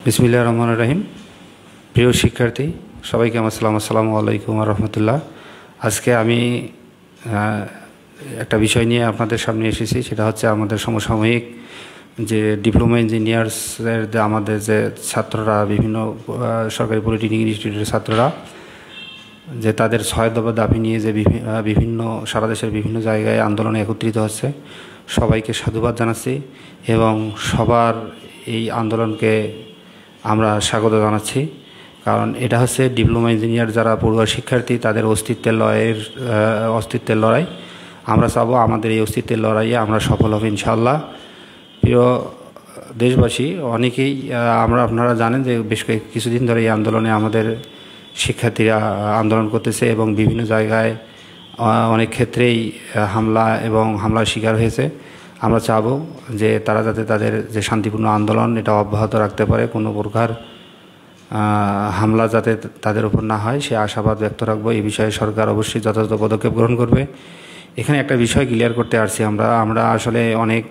বিসমিল্লাহির রহমানির রহিম। প্রিয় শিক্ষার্থী সবাইকে আমার সালাম, আসসালামু আলাইকুম ওয়া রাহমাতুল্লাহ। আজকে আমি একটা বিষয় নিয়ে আপনাদের সামনে এসেছি, সেটা হচ্ছে আমাদের সমসাময়িক যে ডিপ্লোমা ইঞ্জিনিয়ার্সের আমাদের যে ছাত্ররা, বিভিন্ন সরকারি পলিটেকনিক ইনস্টিটিউটের ছাত্ররা যে তাদের 6 দফা দাবি নিয়ে যে বিভিন্ন সারা দেশের বিভিন্ন জায়গায় আন্দোলনে একত্রিত হচ্ছে, সবাইকে সাধুবাদ জানাচ্ছি এবং সবার এই আন্দোলনকে আমরা স্বাগত জানাচ্ছি। কারণ এটা হচ্ছে ডিপ্লোমা ইঞ্জিনিয়ার যারা পড়ুয়া শিক্ষার্থী, তাদের অস্তিত্বের লড়াই। আমরা চাবো আমাদের এই অস্তিত্বের লড়াইয়ে আমরা সফল হব ইনশাআল্লাহ। প্রিয় দেশবাসী, অনেকেই আপনারা জানেন যে বেশ কিছুদিন ধরে এই আন্দোলনে আমাদের শিক্ষার্থীরা আন্দোলন করতেছে এবং বিভিন্ন জায়গায় অনেক ক্ষেত্রেই হামলার শিকার হয়েছে। আমরা চাবো যে তারা যাতে তাদের যে শান্তিপূর্ণ আন্দোলন এটা অব্যাহত রাখতে পারে, কোনো প্রকার হামলা যাতে তাদের উপর না হয় সে আশাবাদ ব্যক্ত রাখবো। এই বিষয়ে সরকার অবশ্যই যথাযথ পদক্ষেপ গ্রহণ করবে। এখানে একটা বিষয় ক্লিয়ার করতে আসছি, আমরা আসলে অনেক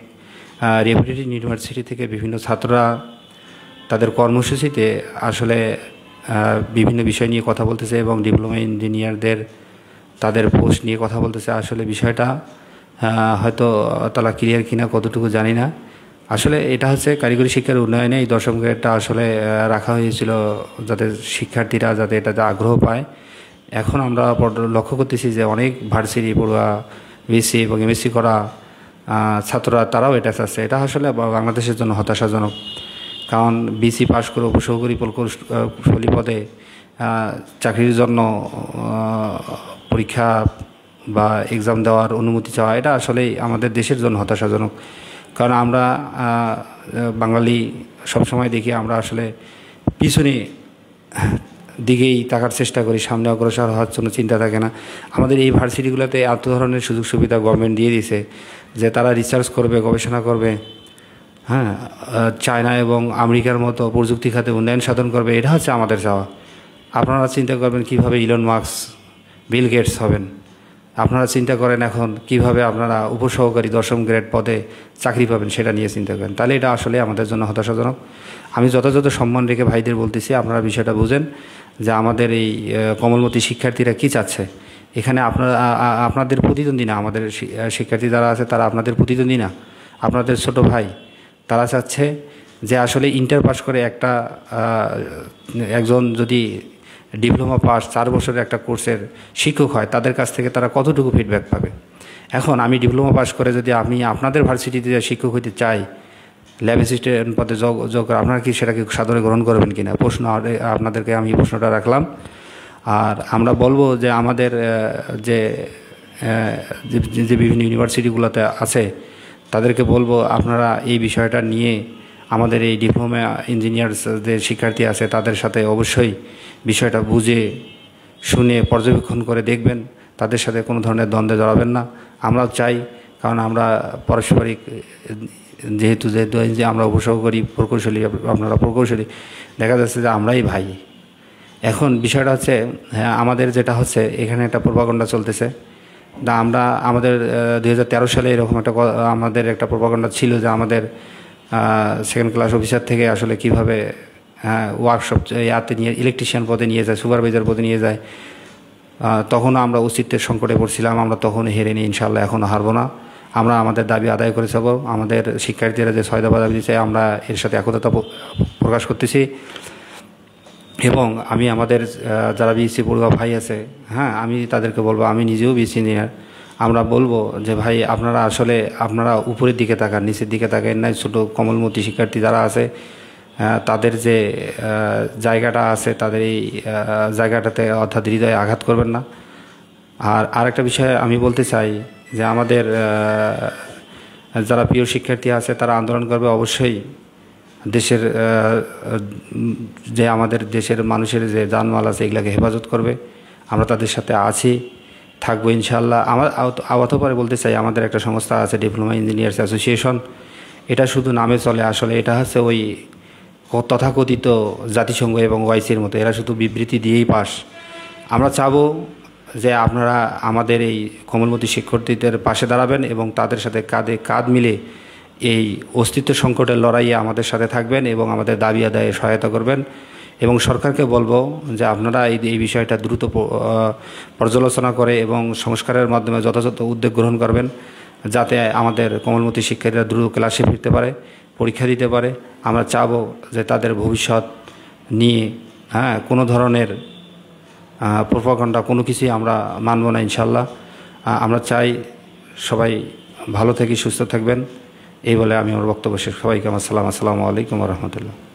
রেপুটেড ইউনিভার্সিটি থেকে বিভিন্ন ছাত্ররা তাদের কর্মসূচিতে আসলে বিভিন্ন বিষয় নিয়ে কথা বলতেছে এবং ডিপ্লোমা ইঞ্জিনিয়ারদের তাদের পোস্ট নিয়ে কথা বলতেছে। আসলে বিষয়টা হয়তো তারা ক্লিয়ার কিনা কতটুকু জানি না। আসলে এটা হচ্ছে কারিগরি শিক্ষার উন্নয়নে এই দশম গ্রেডটা আসলে রাখা হয়েছিল যাতে শিক্ষার্থীরা যাতে এটাতে আগ্রহ পায়। এখন আমরা লক্ষ্য করতেছি যে অনেক ভার্সিটি পড়ুয়া, বিএসসি এবং এমএসসি করা ছাত্ররা তারাও এটা চাচ্ছে। এটা আসলে বাংলাদেশের জন্য হতাশাজনক। কারণ বিসি পাশ করে উপসহকারী প্রকৌশলী পদে চাকরির জন্য পরীক্ষা বা এক্সাম দেওয়ার অনুমতি চাওয়া, এটা আসলেই আমাদের দেশের জন্য হতাশাজনক। কারণ আমরা বাঙালি সবসময় দেখি আমরা আসলে পিছনে দিকেই তাকার চেষ্টা করি, সামনে অগ্রসর হওয়ার জন্য চিন্তা থাকে না। আমাদের এই ভার্সিটিগুলোতে এত ধরনের সুযোগ সুবিধা গভর্নমেন্ট দিয়ে দিয়েছে যে তারা রিসার্চ করবে, গবেষণা করবে, চায়না এবং আমেরিকার মতো প্রযুক্তি খাতে উন্নয়ন সাধন করবে। এটা হচ্ছে আমাদের চাওয়া। আপনারা চিন্তা করবেন কিভাবে ইলন মাস্ক, বিল গেটস হবেন। আপনারা চিন্তা করেন এখন কিভাবে আপনারা উপসহকারী দশম গ্রেড পদে চাকরি পাবেন, সেটা নিয়ে চিন্তা করেন। তাহলে এটা আসলে আমাদের জন্য হতাশাজনক। আমি যথাযথ সম্মান রেখে ভাইদের বলতেছি, আপনারা বিষয়টা বুঝেন যে আমাদের এই কমলমতি শিক্ষার্থীরা কি চাচ্ছে। এখানে আপনাদের প্রতিদ্বন্দ্বী না, আমাদের শিক্ষার্থী যারা আছে তারা আপনাদের প্রতিদ্বন্দ্বী না, আপনাদের ছোট ভাই। তারা চাচ্ছে যে আসলে ইন্টার পাস করে একজন যদি ডিপ্লোমা পাস 4 বছরের একটা কোর্সের শিক্ষক হয়, তাদের কাছ থেকে তারা কতটুকু ফিডব্যাক পাবে। এখন আমি ডিপ্লোমা পাস করে যদি আমি আপনাদের ভার্সিটিতে শিক্ষক হইতে চাই, ল্যাব অ্যাসিস্ট্যান্ট পদে যোগ আপনারা কি সেটাকে সাদরে গ্রহণ করবেন কিনা প্রশ্ন আপনাদেরকে আমি প্রশ্নটা রাখলাম। আর আমরা বলবো যে আমাদের যে বিভিন্ন ইউনিভার্সিটিগুলোতে আছে তাদেরকে বলবো আপনারা এই বিষয়টা নিয়ে আমাদের এই ডিপ্লোমা ইঞ্জিনিয়ার্সদের শিক্ষার্থী আছে তাদের সাথে অবশ্যই বিষয়টা বুঝে শুনে পর্যবেক্ষণ করে দেখবেন, তাদের সাথে কোনো ধরনের দ্বন্দ্বে জড়াবেন না। আমরাও চাই, কারণ আমরা পারস্পরিক যেহেতু যে আমরা উপসহকারী প্রকৌশলী, আপনারা প্রকৌশলী, দেখা যাচ্ছে যে আমরাই ভাই। এখন বিষয়টা হচ্ছে আমাদের যেটা হচ্ছে এখানে একটা প্রোপাগান্ডা চলতেছে। আমাদের 2013 সালে এরকম আমাদের একটা প্রোপাগান্ডা ছিল যে আমাদের সেকেন্ড ক্লাস অফিসার থেকে আসলে কীভাবে ওয়ার্কশপ নিয়ে ইলেকট্রিশিয়ান পদে নিয়ে যায়, সুপারভাইজার পদে নিয়ে যায়। তখনও আমরা অস্তিত্বের সংকটে পড়ছিলাম, আমরা তখনও হেরে নিই, ইনশাআল্লাহ এখনও হারবো না। আমরা আমাদের দাবি আদায় করে যাব। আমাদের শিক্ষার্থীরা যে 6 দফা দাবি দিচ্ছে আমরা এর সাথে একতা প্রকাশ করতেছি। এবং আমি আমাদের যারা বিএসসি পড়ুয়া ভাই আছে, আমি তাদেরকে বলবো, আমি নিজেও বিএসসি ইঞ্জিনিয়ার, আমরা বলবো যে ভাই আপনারা উপরের দিকে তাকান, নিচের দিকে তাকান না। ছোটো কমলমতি শিক্ষার্থী যারা আছে তাদের যে জায়গাটা আছে, তাদের এই জায়গাটাতে অর্থাৎ হৃদয়ে আঘাত করবেন না। আর আরেকটা বিষয় আমি বলতে চাই যে আমাদের যারা প্রিয় শিক্ষার্থী আছে তারা আন্দোলন করবে অবশ্যই দেশের আমাদের দেশের মানুষের যে জানমাল আছে এগুলাকে হেফাজত করবে। আমরা তাদের সাথে আছি, থাকবো ইনশাআল্লাহ। অতঃপরে বলতে চাই আমাদের একটা সংস্থা আছে ডিপ্লোমা ইঞ্জিনিয়ার্স অ্যাসোসিয়েশন। এটা শুধু নামে চলে, আসলে এটা হচ্ছে ওই তথাকথিত জাতিসংঘ এবং ওআইসির মতো, এরা শুধু বিবৃতি দিয়েই পাস। আমরা চাবো যে আপনারা আমাদের এই কমলমতি শিক্ষার্থীদের পাশে দাঁড়াবেন এবং তাদের সাথে কাঁধে কাঁধ মিলে এই অস্তিত্ব সংকটের লড়াইয়ে আমাদের সাথে থাকবেন এবং আমাদের দাবি আদায়ে সহায়তা করবেন। এবং সরকারকে বলবো যে আপনারা এই বিষয়টা দ্রুত পর্যালোচনা করে এবং সংস্কারের মাধ্যমে যথাযথ উদ্যোগ গ্রহণ করবেন, যাতে আমাদের কোমলমতি শিক্ষার্থীরা দ্রুত ক্লাসে ফিরতে পারে, পরীক্ষা দিতে পারে। আমরা চাবো যে তাদের ভবিষ্যৎ নিয়ে কোনো ধরনের প্রোপাগান্ডা কোনো কিছুই আমরা মানব না ইনশাল্লাহ। আমরা চাই সবাই ভালো থেকে সুস্থ থাকবেন। এই বলে আমি আমার বক্তব্য শেষ। সবাইকে আমার আসসালামু আলাইকুম ওয়া রাহমাতুল্লাহ।